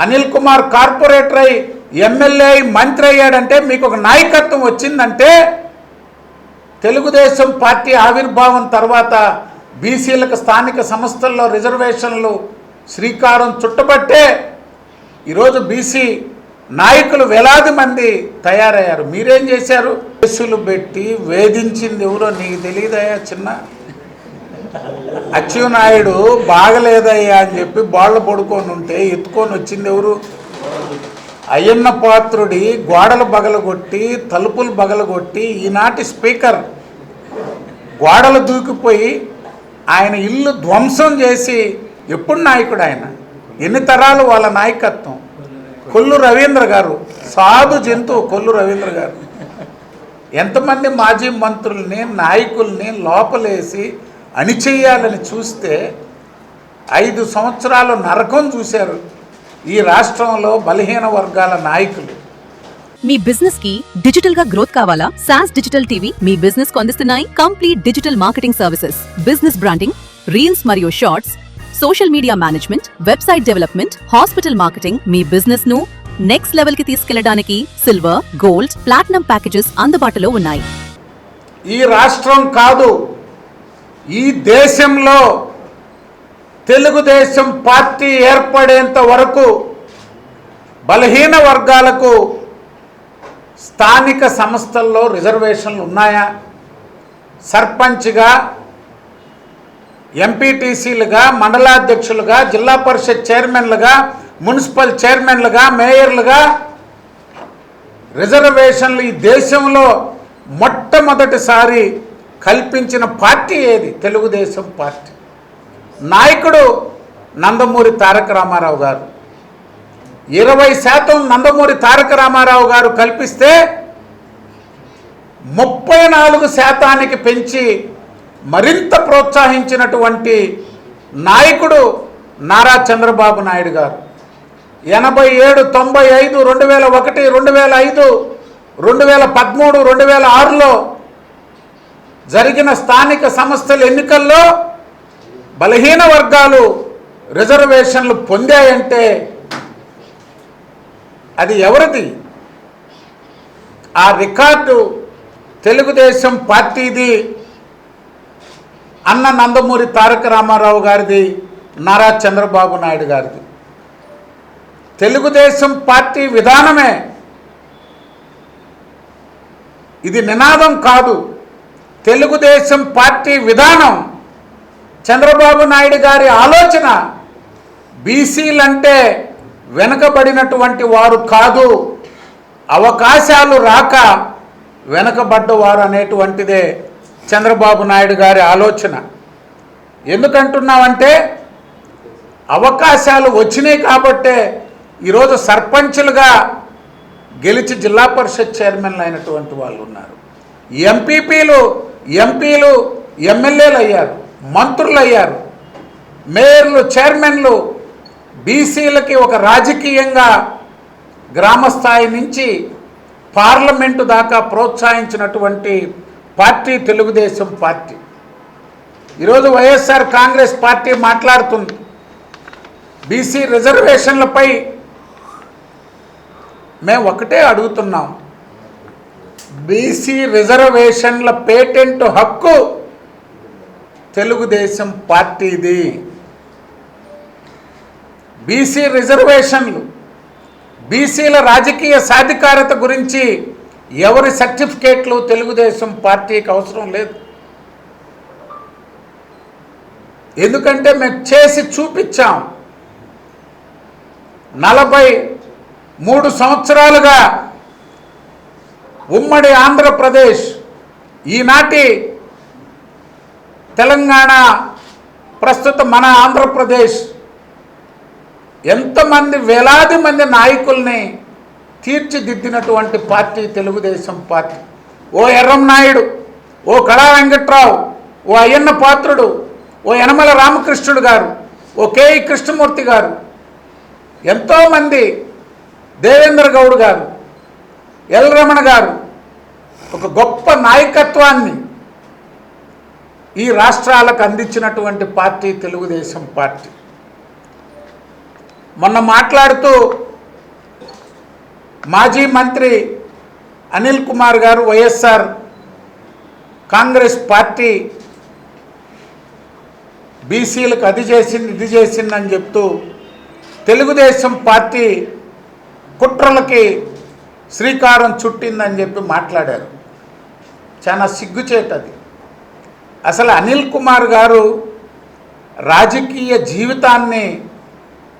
Anil Kumar corporator అయి MLA అయి మంత్రి అయ్యాడంటే మీకు ఒక నాయకత్వం వచ్చిందంటే తెలుగుదేశం పార్టీ ఆవిర్భావం తర్వాత బీసీలకు స్థానిక సంస్థల్లో రిజర్వేషన్లు శ్రీకారం చుట్టబట్టే ఈరోజు బీసీ నాయకులు వేలాది మంది తయారయ్యారు. మీరేం చేశారు? కేసులు పెట్టి వేధించింది ఎవరో నీకు తెలియదయ్యా చిన్న అచ్చెన్నాయుడు బాగలేదయ్యా అని చెప్పి బాళ్ళు పడుకొని ఉంటే ఎత్తుకొని వచ్చింది ఎవరు? అయ్యన్న పాత్రుడి గోడలు బగలగొట్టి తలుపులు బగలగొట్టి ఈనాటి స్పీకర్ గోడలు దూకిపోయి ఆయన ఇల్లు ధ్వంసం చేసి ఎప్పుడు నాయకుడు ఆయన? ఎన్ని తరాలు వాళ్ళ నాయకత్వం? కొల్లు రవీంద్ర గారు సాధు జంతువు. కొల్లు రవీంద్ర గారు ఎంతమంది మాజీ మంత్రుల్ని నాయకుల్ని లోపలేసి అణిచేయాలని చూస్తే 5 సంవత్సరాలు నరకం చూశారు ఈ రాష్ట్రంలో బలహీన వర్గాల నాయకులు. మీ బిజినెస్ కి డిజిటల్ గా గ్రోత్ కావాలా? సాస్ డిజిటల్ టీవీ మీ బిజినెస్ కు అందిస్తున్నాయి complete digital marketing services, business branding, reels మరియు shorts, social media management, website development, hospital marketing. మీ బిజినెస్ ను నెక్స్ట్ లెవెల్ కి తీసుకెళ్లడానికి సిల్వర్, గోల్డ్, ప్లాటినం ప్యాకేజెస్ అందుబాటులో ఉన్నాయి. ఈ రాష్ట్రం కాదు, ఈ దేశంలో తెలుగుదేశం పార్టీ ఏర్పడేంత వరకు బలహీన వర్గాలకు స్థానిక సంస్థల్లో రిజర్వేషన్లు ఉన్నాయా? సర్పంచ్గా, ఎంపీటీసీలుగా, మండలాధ్యక్షులుగా, జిల్లా పరిషత్ చైర్మన్లుగా, మున్సిపల్ చైర్మన్లుగా, మేయర్లుగా రిజర్వేషన్లు ఈ దేశంలో మొట్టమొదటిసారి కల్పించిన పార్టీ ఏది? తెలుగుదేశం పార్టీ. నాయకుడు నందమూరి తారక రామారావు గారు. 20% నందమూరి తారక రామారావు గారు కల్పిస్తే 34% పెంచి మరింత ప్రోత్సహించినటువంటి నాయకుడు నారా చంద్రబాబు నాయుడు గారు. 87, 95, 2001, 2005, 2013, 2006లో జరిగిన స్థానిక సంస్థల ఎన్నికల్లో బలహీన వర్గాలు రిజర్వేషన్లు పొందాయంటే అది ఎవరిది? ఆ రికార్డు తెలుగుదేశం పార్టీది, అన్న నందమూరి తారక రామారావు గారిది, నారా చంద్రబాబు నాయుడు గారిది. తెలుగుదేశం పార్టీ విధానమే ఇది, నినాదం కాదు. తెలుగుదేశం పార్టీ విధానం, చంద్రబాబు నాయుడు గారి ఆలోచన బీసీలంటే వెనుకబడినటువంటి వారు కాదు, అవకాశాలు రాక వెనుకబడ్డవారు అనేటువంటిదే చంద్రబాబు నాయుడు గారి ఆలోచన. ఎందుకంటున్నామంటే అవకాశాలు వచ్చినాయి కాబట్టే ఈరోజు సర్పంచులుగా గెలిచి జిల్లా పరిషత్ చైర్మన్లు అయినటువంటి వాళ్ళు ఉన్నారు. ఎంపీలు, ఎమ్మెల్యేలు అయ్యారు, మంత్రులు అయ్యారు, మేయర్లు, చైర్మన్లు. బీసీలకి ఒక రాజకీయంగా గ్రామస్థాయి నుంచి పార్లమెంటు దాకా ప్రోత్సహించినటువంటి పార్టీ తెలుగుదేశం పార్టీ. ఈరోజు వైఎస్ఆర్ కాంగ్రెస్ పార్టీ మాట్లాడుతుంది బీసీ రిజర్వేషన్లపై. మేము ఒకటే అడుగుతున్నాం, బీసీ రిజర్వేషన్ల పేటెంట్ హక్కు తెలుగుదేశం పార్టీది. బీసీ రిజర్వేషన్లు, బీసీల రాజకీయ సాధికారత గురించి ఎవరి సర్టిఫికేట్లు తెలుగుదేశం పార్టీకి అవసరం లేదు. ఎందుకంటే మేము చేసి చూపించాం. 43 సంవత్సరాలుగా ఉమ్మడి ఆంధ్రప్రదేశ్, ఈనాటి తెలంగాణ, ప్రస్తుత మన ఆంధ్రప్రదేశ్ ఎంతమంది వేలాది మంది నాయకుల్ని తీర్చిదిద్దినటువంటి పార్టీ తెలుగుదేశం పార్టీ. ఓ ఎర్రంనాయుడు, ఓ కళా వెంకట్రావు, ఓ అయ్యన్న పాత్రుడు, ఓ యనమల రామకృష్ణుడు గారు, ఓ కేఈ కృష్ణమూర్తి గారు, ఎంతోమంది, దేవేంద్ర గౌడ్ గారు, ఎల్ రమణ గారు, ఒక గొప్ప నాయకత్వాన్ని ఈ రాష్ట్రాలకు అందించినటువంటి పార్టీ తెలుగుదేశం పార్టీ. మొన్న మాట్లాడుతూ మాజీ మంత్రి అనిల్ కుమార్ గారు వైఎస్ఆర్ కాంగ్రెస్ పార్టీ బీసీలకు అది చేసింది ఇది చేసిందని చెప్తూ తెలుగుదేశం పార్టీ కుట్రలకి శ్రీకారం చుట్టిందని చెప్పి మాట్లాడారు. చాలా సిగ్గుచేటది. అసలు అనిల్ కుమార్ గారు రాజకీయ జీవితాన్ని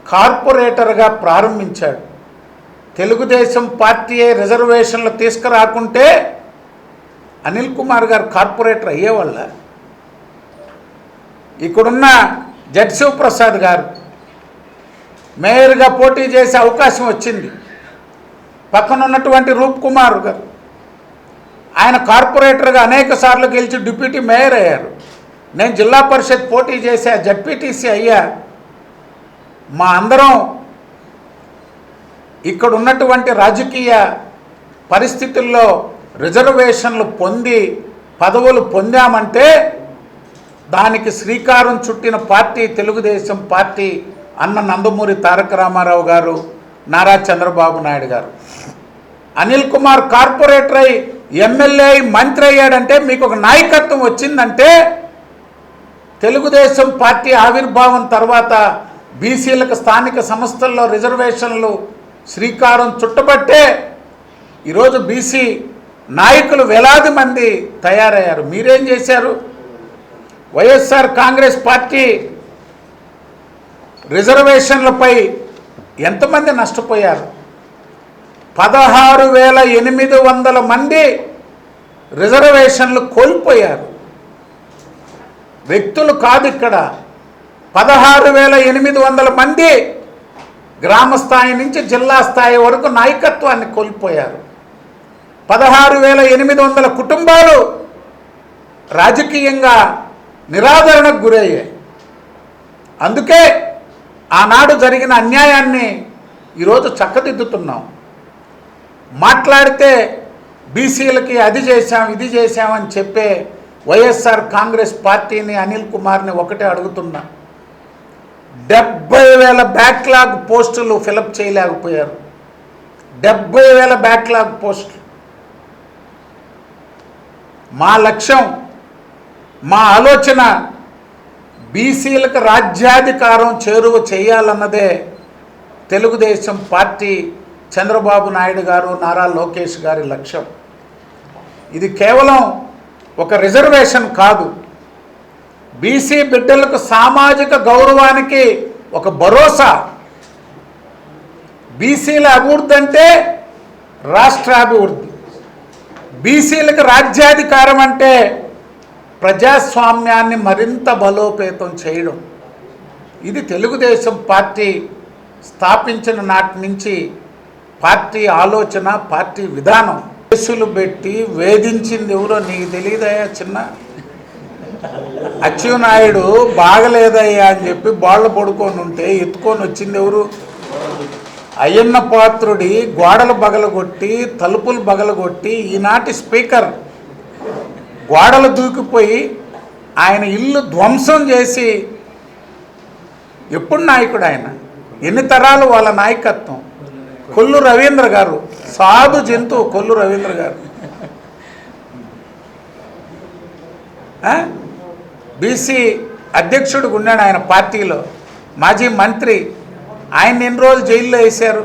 కార్పొరేటర్గా ప్రారంభించాడు. తెలుగుదేశం పార్టీయే రిజర్వేషన్లు తీసుకురాకుంటే అనిల్ కుమార్ గారు కార్పొరేటర్ అయ్యేవాళ్ళ? ఇక్కడున్న జడ్ శివప్రసాద్ గారు మేయర్గా పోటీ చేసే అవకాశం వచ్చింది. పక్కన ఉన్నటువంటి రూప్ కుమార్ గారు ఆయన కార్పొరేటర్గా అనేక సార్లు గెలిచి డిప్యూటీ మేయర్ అయ్యారు. నేను జిల్లా పరిషత్ పోటీ చేసా, జడ్పీటీసీ అయ్యా. మా అందరం ఇక్కడ ఉన్నటువంటి రాజకీయ పరిస్థితుల్లో రిజర్వేషన్లు పొంది పదవులు పొందామంటే దానికి శ్రీకారం చుట్టిన పార్టీ తెలుగుదేశం పార్టీ అన్న నందమూరి తారక రామారావు గారు, నారా చంద్రబాబు నాయుడు గారు. అనిల్ కుమార్ కార్పొరేటర్ అయి ఎమ్మెల్యే అయి మంత్రి అయ్యాడంటే మీకు ఒక నాయకత్వం వచ్చిందంటే తెలుగుదేశం పార్టీ ఆవిర్భావం తర్వాత బీసీలకు స్థానిక సంస్థల్లో రిజర్వేషన్లు శ్రీకారం చుట్టబట్టే ఈరోజు బీసీ నాయకులు వేలాది మంది తయారయ్యారు. మీరేం చేశారు? వైఎస్ఆర్ కాంగ్రెస్ పార్టీ రిజర్వేషన్లపై ఎంతమంది నష్టపోయారు? 16,800 మంది రిజర్వేషన్లు కోల్పోయారు. వ్యక్తులు కాదు ఇక్కడ, 16,800 మంది గ్రామ స్థాయి నుంచి జిల్లా స్థాయి వరకు నాయకత్వాన్ని కోల్పోయారు. 16,800 కుటుంబాలు రాజకీయంగా నిరాదరణకు గురయ్యాయి. అందుకే ఆనాడు జరిగిన అన్యాయాన్ని ఈరోజు చక్కదిద్దుతున్నాం. మాట్లాడితే బీసీలకి అది చేశాం ఇది చేశామని చెప్పే వైఎస్ఆర్ కాంగ్రెస్ పార్టీని అనిల్ కుమార్ని ఒకటే అడుగుతున్నా, 70,000 బ్యాక్లాగ్ పోస్టులు ఫిలప్ చేయలేకపోయారు. 70,000 బ్యాక్లాగ్ పోస్టులు. మా లక్ష్యం, మా ఆలోచన బీసీలకు రాజ్యాధికారం చేరువ చేయాలన్నదే తెలుగుదేశం పార్టీ చంద్రబాబు నాయుడు గారు, నారా లోకేష్ గారి లక్ష్యం. ఇది కేవలం ఒక రిజర్వేషన్ కాదు, బీసీ బిడ్డలకు సామాజిక గౌరవానికి ఒక భరోసా. బీసీల అభివృద్ధి అంటే రాష్ట్రాభివృద్ధి, బీసీలకు రాజ్యాధికారం అంటే ప్రజాస్వామ్యాన్ని మరింత బలోపేతం చేయడం. ఇది తెలుగుదేశం పార్టీ స్థాపించిన నాటి నుంచి పార్టీ ఆలోచన, పార్టీ విధానం. కేసులు పెట్టి వేధించింది ఎవరో నీకు తెలియదయ్యా చిన్న? అచ్చెన్నాయుడు బాగలేదయ్యా అని చెప్పి బాళ్ళ పడుకొని ఉంటే ఎత్తుకొని వచ్చింది ఎవరు? అయ్యన్న పాత్రుడి గోడలు బగలగొట్టి, తలుపులు బగలగొట్టి ఈనాటి స్పీకర్ గోడలు దూకిపోయి ఆయన ఇల్లు ధ్వంసం చేసి ఎప్పుడు నాయకుడు ఆయన? ఎన్ని తరాలు వాళ్ళ నాయకత్వం? కొల్లు రవీంద్ర గారు, సాధు జంతువు కొల్లు రవీంద్ర గారు, బీసీ అధ్యక్షుడిగా ఉన్నాడు ఆయన పార్టీలో, మాజీ మంత్రి. ఆయన ఎన్ని రోజులు జైల్లో వేశారు?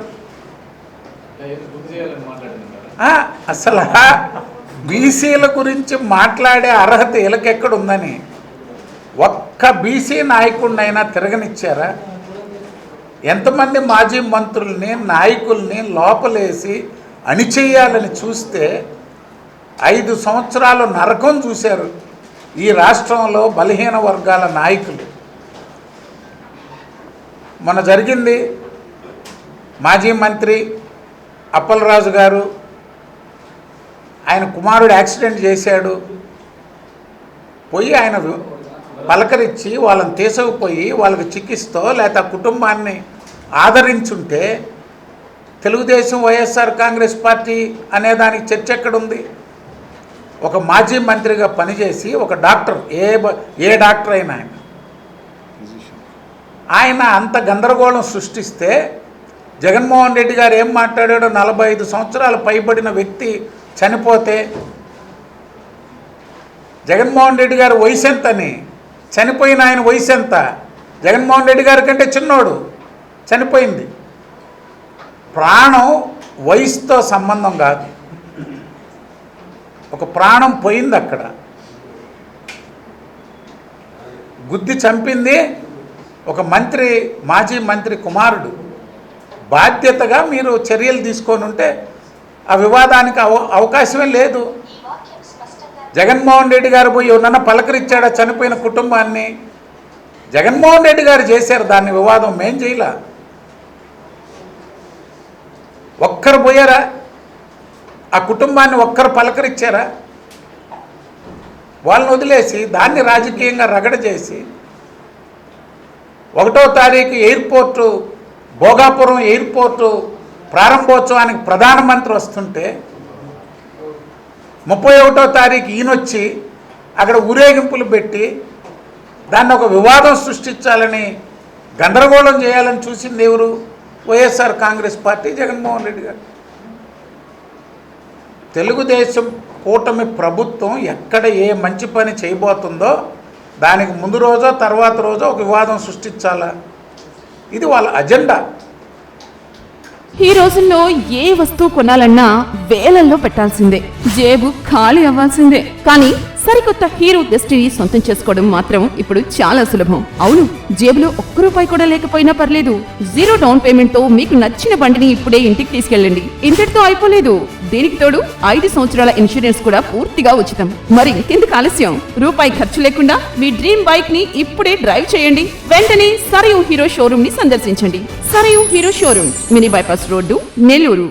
అసలు బీసీల గురించి మాట్లాడే అర్హత వీళ్ళకెక్కడుందని ఒక్క బీసీ నాయకుడినైనా తిరగనిచ్చారా? ఎంతమంది మాజీ మంత్రుల్ని, నాయకుల్ని లోపలేసి అణిచేయాలని చూస్తే 5 సంవత్సరాలు నరకం చూశారు ఈ రాష్ట్రంలో బలహీన వర్గాల నాయకులు. మొన్న జరిగింది, మాజీ మంత్రి అప్పలరాజు గారు, ఆయన కుమారుడు యాక్సిడెంట్ చేశాడు. పోయి ఆయన పలకరించి వాళ్ళని తీసుకుపోయి వాళ్ళకి చికిత్సతో లేకపోతే ఆ కుటుంబాన్ని ఆదరించుంటే తెలుగుదేశం వైఎస్ఆర్ కాంగ్రెస్ పార్టీ అనేదానికి చర్చ ఎక్కడుంది? ఒక మాజీ మంత్రిగా పనిచేసి ఒక డాక్టర్, ఏ డాక్టర్ అయినా ఆయన ఆయన అంత గందరగోళం సృష్టిస్తే జగన్మోహన్ రెడ్డి గారు ఏం మాట్లాడాడో 45 సంవత్సరాలు పైబడిన వ్యక్తి చనిపోతే జగన్మోహన్ రెడ్డి గారి వయసు ఎంతని, చనిపోయిన ఆయన వయసు ఎంత, జగన్మోహన్ రెడ్డి గారి కంటే చిన్నోడు చనిపోయింది. ప్రాణం వయసుతో సంబంధం కాదు, ఒక ప్రాణం పోయింది అక్కడ. గుద్ది చంపింది ఒక మంత్రి, మాజీ మంత్రి కుమారుడు. బాధ్యతగా మీరు చర్యలు తీసుకొని ఉంటే ఆ వివాదానికి అవకాశమే లేదు. జగన్మోహన్ రెడ్డి గారు పోయి ఎవరన్నా పలకరించాడా చనిపోయిన కుటుంబాన్ని? జగన్మోహన్ రెడ్డి గారు చేశారు దాన్ని, వివాదం మేం చేయలే. ఒక్కరు పోయారా? ఆ కుటుంబాన్ని ఒక్కరు పలకరించారా? వాళ్ళని వదిలేసి దాన్ని రాజకీయంగా రగడ చేసి 1వ తారీఖు ఎయిర్పోర్టు, భోగాపురం ఎయిర్పోర్టు ప్రారంభోత్సవానికి ప్రధానమంత్రి వస్తుంటే 31వ తారీఖు ఈయనొచ్చి అక్కడ ఊరేగింపులు పెట్టి దాన్ని ఒక వివాదం సృష్టించాలని, గందరగోళం చేయాలని చూసింది ఎవరు? వైఎస్ఆర్ కాంగ్రెస్ పార్టీ, జగన్మోహన్ రెడ్డి గారు. తెలుగుదేశం కూటమి ప్రభుత్వం ఎక్కడ ఏ మంచి పని చేయబోతుందో దానికి ముందు రోజో తర్వాత రోజో ఒక వివాదం సృష్టించాలా, ఇది వాళ్ళ అజెండా. ఈ రోజుల్లో ఏ వస్తువు కొనాలన్నా వేలల్లో పెట్టాల్సిందే, జేబు ఖాళీ అవ్వాల్సిందే. కానీ సరికొత్త హీరో డెస్టినీ సొంతం చేసుకోవడం మాత్రం ఇప్పుడు చాలా సులభం. అవును, జేబులో ₹1 కూడా లేకపోయినా పర్లేదు, 0 డౌన్ పేమెంట్ తో మీకు నచ్చిన బండిని ఇప్పుడే ఇంటికి తీసుకెళ్ళండి. ఇంతటితో అయిపోలేదు, దీనికి తోడు 5 సంవత్సరాల ఇన్సూరెన్స్ కూడా పూర్తిగా ఉచితం. మరి ఇంకెందుకు ఆలస్యం? ₹1 ఖర్చు లేకుండా మీ డ్రీమ్ బైక్ ని ఇప్పుడే డ్రైవ్ చేయండి. వెంటనే సరయూ హీరో షోరూమ్ ని సందర్శించండి. Sarayu hero showroom, mini bypass road, Nellore.